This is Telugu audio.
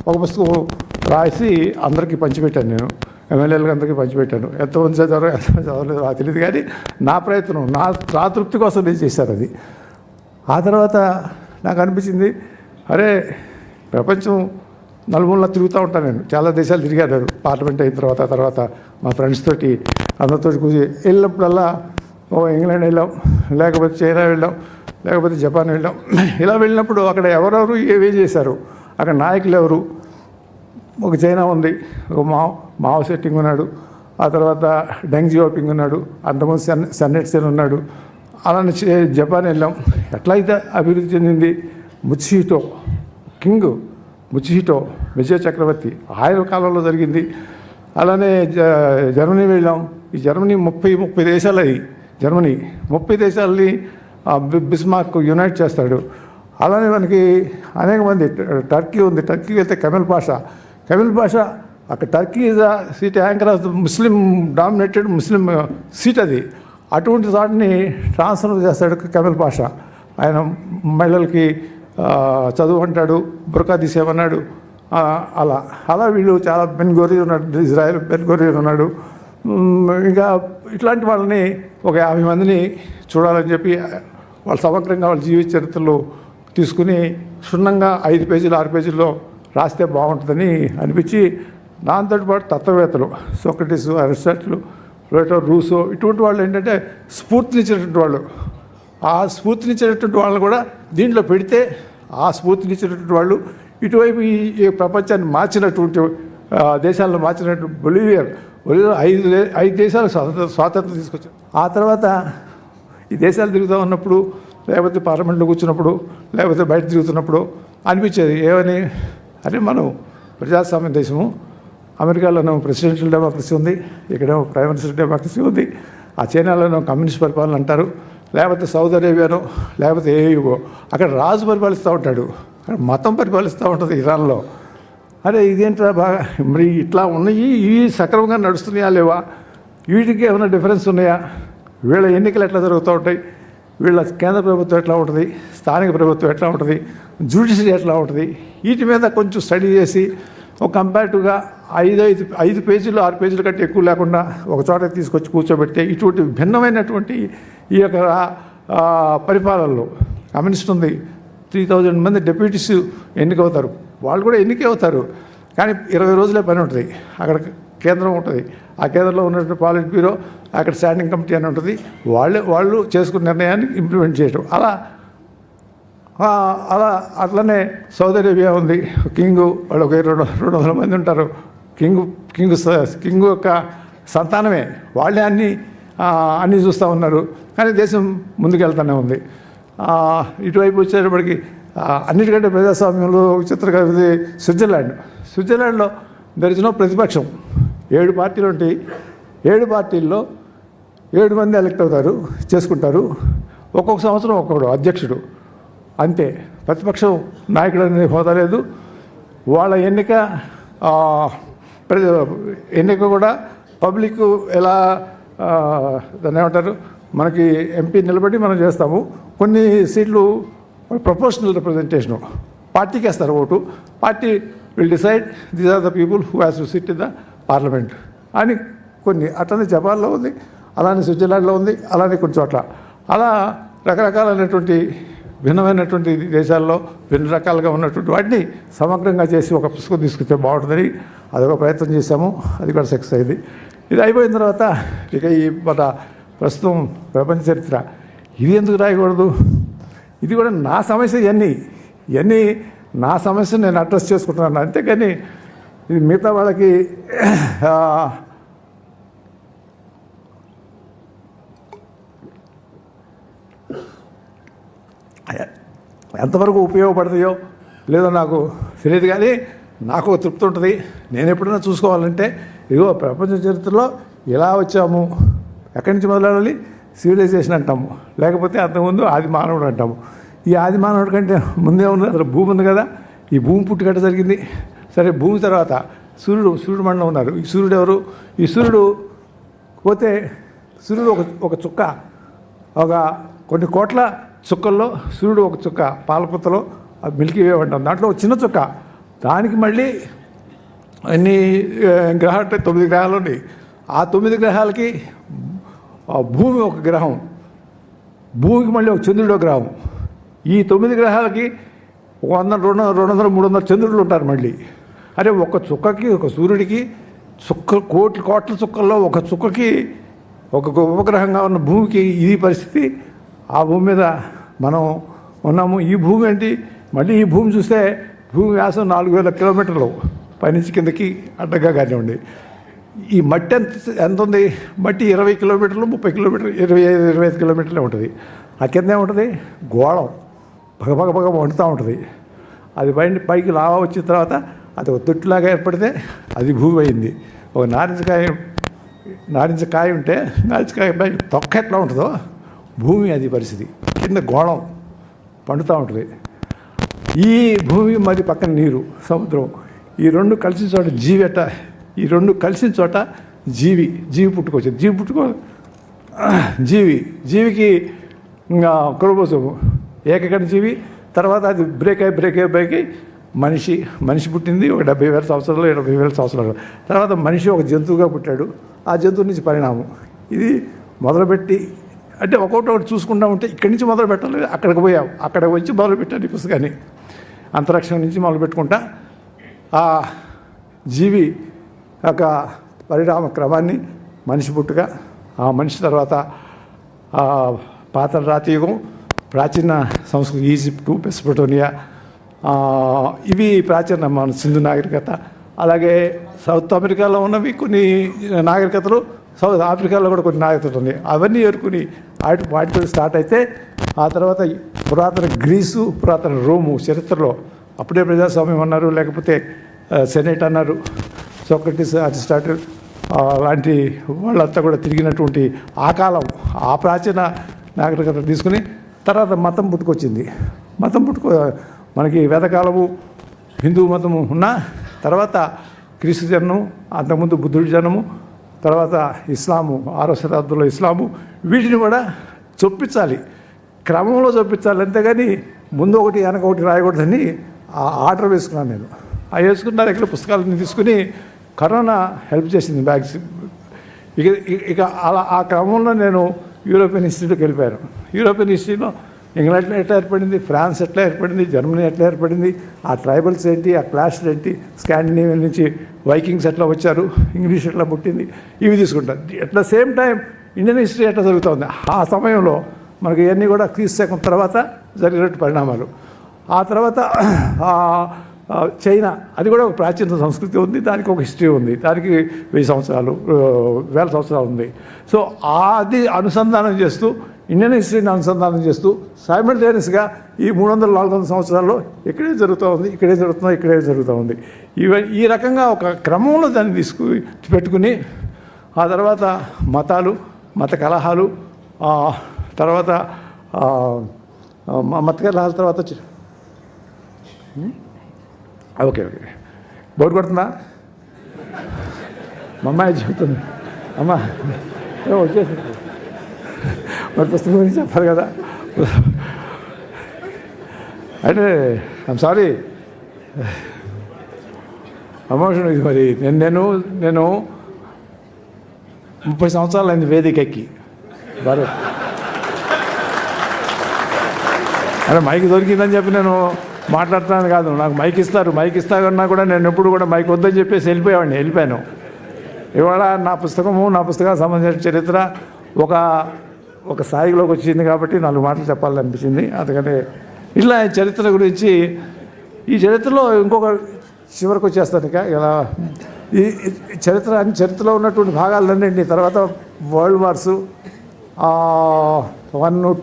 ఒక పుస్తకం రాసి అందరికీ పంచిపెట్టాను. నేను ఎమ్మెల్యేలకు అందరికీ పంచిపెట్టాను. ఎంతమంది చదివారో ఎంతమంది చదవలేదో నాకు తెలియదు, కానీ నా ప్రయత్నం, నా తృప్తి కోసం నేను చేశాను అది. ఆ తర్వాత నాకు అనిపించింది, అరే ప్రపంచం నలుమూలలా తిరుగుతూ ఉంటాను నేను. చాలా దేశాలు తిరిగాను పార్లమెంట్ అయిన తర్వాత మా ఫ్రెండ్స్ తోటి అందరితో కూర్చి వెళ్ళినప్పుడల్లా ఇంగ్లాండ్ వెళ్ళాం, లేకపోతే చైనా వెళ్ళాం, లేకపోతే జపాన్ వెళ్ళాం. ఇలా వెళ్ళినప్పుడు అక్కడ ఎవరెవరు ఏమేం చేశారు, అక్కడ నాయకులు ఎవరు. ఒక చైనా ఉంది, ఒక మావో సెట్టింగ్ ఉన్నాడు, ఆ తర్వాత డెంగ్ జియోపింగ్ ఉన్నాడు, అంతకుముందు సన్నెట్ సెన్ ఉన్నాడు. అలానే జపాన్ వెళ్ళాం. ఎట్లయితే అభివృద్ధి చెందింది ముత్సుహిటో విజయ చక్రవర్తి ఆయన కాలంలో జరిగింది. అలానే జర్మనీ వెళ్ళాం. ఈ జర్మనీ 30 దేశాలు, అది జర్మనీ 30 దేశాలని బిస్మార్క్ యునైట్ చేస్తాడు. అలానే మనకి అనేక మంది, టర్కీ ఉంది, టర్కీ వెళ్తే కెమెల్ పాషా అక్కడ Turkey is the seat anchor of the Muslim dominated Muslim seat అది. అటువంటి వాటిని ట్రాన్స్ఫర్ చేస్తాడు కెమెల్ పాషా. ఆయన మహిళలకి చదువు అంటాడు, బుర్కా తీసేమన్నాడు. అలా వీళ్ళు చాలా బెన్గోరియన్ ఉన్నాడు, ఇజ్రాయెల్ బెన్గోరియన్ ఉన్నాడు. ఇంకా ఇట్లాంటి వాళ్ళని ఒక 50 మందిని చూడాలని చెప్పి వాళ్ళ సమగ్రంగా వాళ్ళ జీవిత చరిత్రలు తీసుకుని క్షుణ్ణంగా 5 పేజీలు 6 పేజీల్లో రాస్తే బాగుంటుందని అనిపించి, దాంతో పాటు తత్వవేత్తలు సోక్రటీస్, అరిస్టాటిల్, ప్లేటో, రూసో ఇటువంటి వాళ్ళు ఏంటంటే స్ఫూర్తినిచ్చినటువంటి వాళ్ళు. ఆ స్ఫూర్తినిచ్చినటువంటి వాళ్ళని కూడా దీంట్లో పెడితే, ఆ స్ఫూర్తినిచ్చినటువంటి వాళ్ళు ఇటువైపు ఈ ప్రపంచాన్ని మార్చినటువంటి దేశాలను మార్చినటువంటి బొలివియా 5 దేశాలకు స్వాతంత్రం తీసుకొచ్చారు. ఆ తర్వాత ఈ దేశాలు తిరుగుతూ ఉన్నప్పుడు, లేకపోతే పార్లమెంట్లో కూర్చున్నప్పుడు, లేకపోతే బయట తిరుగుతున్నప్పుడు అనిపించేది ఏమని, అరే మనం ప్రజాస్వామ్య దేశము, అమెరికాలోనూ ప్రెసిడెన్షియల్ డెమోక్రసీ ఉంది, ఇక్కడేమో ప్రైమ్ మినిస్టర్ డెమోక్రసీ ఉంది, ఆ చైనాలోనూ కమ్యూనిస్ట్ పరిపాలన అంటారు, లేకపోతే సౌదీ అరేబియానో లేకపోతే ఏయుగో అక్కడ రాజు పరిపాలిస్తూ ఉంటాడు, అక్కడ మతం పరిపాలిస్తూ ఉంటుంది ఇరాన్లో. అరే ఇదేంట్రా బాగా మరి ఇట్లా ఉన్నాయి, ఇవి సక్రమంగా నడుస్తున్నాయా లేవా, వీటికి ఏమైనా డిఫరెన్స్ ఉన్నాయా, వీళ్ళ ఎన్నికలు ఎట్లా జరుగుతూ ఉంటాయి, వీళ్ళ కేంద్ర ప్రభుత్వం ఎట్లా ఉంటుంది, స్థానిక ప్రభుత్వం ఎట్లా ఉంటుంది, జ్యుడిషియరీ ఎట్లా ఉంటుంది, వీటి మీద కొంచెం స్టడీ చేసి ఒక కంపారిటివ్గా 5 పేజీలు 6 పేజీల కంటే ఎక్కువ లేకుండా ఒక చోట తీసుకొచ్చి కూర్చోబెడితే ఇటువంటి భిన్నమైనటువంటి ఈ యొక్క పరిపాలనలో కమ్యూనిస్ట్ ఉంది. 3000 మంది డెప్యూటీస్ ఎన్నికవుతారు, వాళ్ళు కూడా ఎన్నికే అవుతారు, కానీ 20 రోజులే పని ఉంటుంది. అక్కడ కేంద్రం ఉంటుంది, ఆ కేంద్రంలో ఉన్నటువంటి పాలిట్ బ్యూరో, అక్కడ స్టాండింగ్ కమిటీ అని ఉంటుంది, వాళ్ళు చేసుకున్న నిర్ణయాన్ని ఇంప్లిమెంట్ చేయడం. అట్లనే సౌదీ అరేబియా ఉంది, కింగు, వాళ్ళు ఒక 200 మంది ఉంటారు. కింగు యొక్క సంతానమే, వాళ్ళే అన్నీ చూస్తూ ఉన్నారు, కానీ దేశం ముందుకెళ్తూనే ఉంది. ఇటువైపు వచ్చేటప్పటికి అన్నిటికంటే ప్రజాస్వామ్యంలో విచిత్రంగా ఇది స్విట్జర్లాండ్లో దర్ ఇస్ నో ప్రతిపక్షం. 7 పార్టీలు ఉంటాయి, 7 పార్టీల్లో 7 మంది ఎలక్ట్ అవుతారు, చేసుకుంటారు. ఒక్కొక్క సంవత్సరం ఒక్కొక్కడు అధ్యక్షుడు, అంతే. ప్రతిపక్షం నాయకుడు అనేది హోదా లేదు. వాళ్ళ ఎన్నిక కూడా పబ్లిక్ ఎలా దాన్ని ఏమంటారు, మనకి ఎంపీ నిలబడి మనం చేస్తాము. కొన్ని సీట్లు ప్రపోర్షనల్ రిప్రజెంటేషను, పార్టీకి వేస్తారు vote, party will decide these are the people who has to sit in the parliament అని కొన్ని. అట్లనే జపాన్లో ఉంది, అలానే స్విట్జర్లాండ్లో ఉంది, అలానే కొన్ని చోట్ల. అలా రకరకాలైనటువంటి భిన్నమైనటువంటి దేశాల్లో భిన్న రకాలుగా ఉన్నటువంటి వాటిని సమగ్రంగా చేసి ఒక పుస్తకం తీసుకొస్తే బాగుంటుందని అదొక ప్రయత్నం చేశాము. అది కూడా సక్సెస్ అయింది. ఇది అయిపోయిన తర్వాత ఇక ఈ మన ప్రస్తుతం ప్రపంచ చరిత్ర, ఇది ఎందుకు రాయకూడదు, ఇది కూడా నా సమస్య. ఇవన్నీ నా సమస్య, నేను అడ్రస్ చేసుకుంటున్నాను, అంతేకాని ఇది మిగతా వాళ్ళకి ఎంతవరకు ఉపయోగపడతాయో లేదో నాకు తెలియదు, కానీ నాకు తృప్తి ఉంటుంది. నేను ఎప్పుడైనా చూసుకోవాలంటే ఇదిగో ప్రపంచ చరిత్రలో ఇలా వచ్చాము, ఎక్కడి నుంచి మొదలవ్వాలి, సివిలైజేషన్ అంటాము, లేకపోతే అంతకుముందు ఆది మానవుడు అంటాము. ఈ ఆది మానవుడి కంటే ముందే ఉంది, అసలు భూమి ఉంది కదా, ఈ భూమి పుట్టుకట్ట జరిగింది. సరే, భూమి తర్వాత సూర్యుడు మండలం ఉన్నారు. ఈ సూర్యుడు ఎవరు, ఈ సూర్యుడు పోతే సూర్యుడు ఒక చుక్క, ఒక కొన్ని కోట్ల చుక్కల్లో సూర్యుడు ఒక చుక్క, పాలపుత్తలో మిల్కీ వే అంటాం, దాంట్లో ఒక చిన్న చుక్క. దానికి మళ్ళీ అన్ని గ్రహాలు అంటే 9 గ్రహాలు ఉన్నాయి. ఆ 9 గ్రహాలకి భూమి ఒక గ్రహం, భూమికి మళ్ళీ ఒక చంద్రుడు గ్రహం. ఈ 9 గ్రహాలకి 100, 200, 300 చంద్రులు ఉంటారు మళ్ళీ. అరే ఒక చుక్కకి, ఒక సూర్యుడికి కోట్ల చుక్కల్లో ఒక చుక్కకి ఒక ఉపగ్రహంగా ఉన్న భూమికి ఇది పరిస్థితి. ఆ భూమి మీద మనం ఉన్నాము. ఈ భూమి ఏంటి, మళ్ళీ ఈ భూమి చూస్తే భూమి వ్యాసం 4000 కిలోమీటర్లు పైనుంచి కిందకి అడ్డగా కానివ్వండి. ఈ మట్టి ఎంత ఉంది, మట్టి 20 కిలోమీటర్లు, 30 కిలోమీటర్లు, 25 కిలోమీటర్లే ఉంటుంది. ఆ కింద ఏముంటుంది, గోళం పగ వండుతూ ఉంటుంది. అది పైకి లావా వచ్చిన తర్వాత అది ఒక తొట్టులాగా ఏర్పడితే అది భూమి అయింది. ఒక నారింజకాయ ఉంటే నారింజకాయ పై తొక్క ఎట్లా ఉంటుందో భూమి అది పరిస్థితి. కింద గోళం పండుతూ ఉంటుంది. ఈ భూమి మరి పక్కన నీరు, సముద్రం. ఈ రెండు కలిసిన చోట జీవి ఈ రెండు కలిసిన చోట జీవి పుట్టుకొచ్చింది. జీవికి క్రోమోసోము ఏకకణ జీవి. తర్వాత అది బ్రేక్ అయ్యి మనిషి పుట్టింది. ఒక 70,000 సంవత్సరాలు, 80,000 సంవత్సరాలు తర్వాత మనిషి ఒక జంతువుగా పుట్టాడు. ఆ జంతువు నుంచి పరిణామం. ఇది మొదలుపెట్టి అంటే ఒక్కొక్కటి చూసుకుంటా ఉంటే ఇక్కడి నుంచి మొదలు పెట్టాలి. అక్కడికి పోయాం, అక్కడికి వచ్చి మొదలుపెట్టాను ఈ పుస్తకాన్ని. అంతరిక్షం నుంచి మొదలుపెట్టుకుంటా ఆ జీవి యొక్క పరిణామ క్రమాన్ని, మనిషి పుట్టుక, ఆ మనిషి తర్వాత పాత రాతి యుగం, ప్రాచీన సంస్కృతి ఈజిప్టు, మెసొపొటేమియా, ఇవి ప్రాచీన మన సింధు నాగరికత. అలాగే సౌత్ అమెరికాలో ఉన్నవి కొన్ని నాగరికతలు, సౌత్ ఆఫ్రికాలో కూడా కొన్ని నాగరికతలు ఉన్నాయి. అవన్నీ ఏరుకుని వాటితో స్టార్ట్ అయితే ఆ తర్వాత పురాతన గ్రీసు, పురాతన రోము చరిత్రలో అప్పుడే ప్రజాస్వామ్యం అన్నారు, లేకపోతే సెనేట్ అన్నారు. సోక్రటీస్, అరిస్టాటిల్ లాంటి వాళ్ళంతా కూడా తిరిగినటువంటి ఆ కాలం, ఆ ప్రాచీన నాగరికత తీసుకుని తర్వాత మతం పుట్టుకొచ్చింది. మనకి వేదకాలము హిందూ మతము ఉన్న తర్వాత క్రీస్తు జన్మం, అంతకుముందు బుద్ధుడి జన్మము, తర్వాత ఇస్లాము 6వ శతాబ్దంలో ఇస్లాము. వీటిని కూడా చొప్పించాలి, క్రమంలో చొప్పించాలి. అంతేగాని ముందు ఒకటి వెనక ఒకటి రాయకూడదని ఆ ఆర్డర్ వేసుకున్నాను నేను. ఆ వేసుకున్న దగ్గర పుస్తకాలను తీసుకుని కరోనా హెల్ప్ చేసింది బ్యాగ్స్. ఇక అలా ఆ క్రమంలో నేను యూరోపియన్ హిస్టరీలోకి వెళ్ళిపోయాను. యూరోపియన్ హిస్టరీలో ఇంగ్లాండ్ ఎట్లా ఏర్పడింది, ఫ్రాన్స్ ఎట్లా ఏర్పడింది, జర్మనీ ఎట్లా ఏర్పడింది, ఆ ట్రైబల్స్ ఏంటి, ఆ క్లాస్లు ఏంటి, స్కాండినేవియా నుంచి వైకింగ్స్ ఎట్లా వచ్చారు, ఇంగ్లీష్ ఎట్లా పుట్టింది, ఇవి తీసుకుంటారు. At the same time Indian history ఎట్లా జరుగుతుంది, ఆ సమయంలో మనకి ఇవన్నీ కూడా క్రీస్తు శకం తర్వాత జరిగినట్టు పరిణామాలు. ఆ తర్వాత చైనా, అది కూడా ఒక ప్రాచీన సంస్కృతి ఉంది, దానికి ఒక హిస్టరీ ఉంది, దానికి 1000 సంవత్సరాలు 1000 సంవత్సరాలు ఉంది. సో అది అనుసంధానం చేస్తూ, ఇండియన్ హిస్టరీని అనుసంధానం చేస్తూ సైమల్టేనియస్గా ఈ 300-400 సంవత్సరాల్లో ఇక్కడే జరుగుతూ ఉంది. ఈ రకంగా ఒక క్రమంలో దాన్ని పెట్టుకుని ఆ తర్వాత మతాలు, మత కలహాలు, తర్వాత మత కలహాల తర్వాత ఓకే బోర్డు కొడుతుందా మా అమ్మాయి చెబుతుంది. అమ్మా వచ్చేసి మరి పుస్తకం గురించి చెప్పాలి కదా. అంటే ఐమ్ సారీ ఎమోషన్ ఇది. మరి నేను 30 సంవత్సరాలు అయింది వేదిక ఎక్కి. భారత్ అంటే మైక్ దొరికిందని చెప్పి నేను మాట్లాడుతున్నాను కాదు. నాకు మైక్ ఇస్తారన్నా కూడా నేను ఎప్పుడు కూడా మైక్ వద్దని చెప్పేసి వెళ్ళిపోయాను. ఇవాళ నా పుస్తకానికి సంబంధించిన చరిత్ర ఒక స్థాయిలోకి వచ్చింది కాబట్టి 4 మాటలు చెప్పాలనిపించింది. అందుకని ఇలా చరిత్ర గురించి, ఈ చరిత్రలో ఇంకొక చివరికి వచ్చేస్తాను. ఇక ఇలా ఈ చరిత్రలో ఉన్నటువంటి భాగాలన్నింటినీ తర్వాత వరల్డ్ వార్స్ 1, 2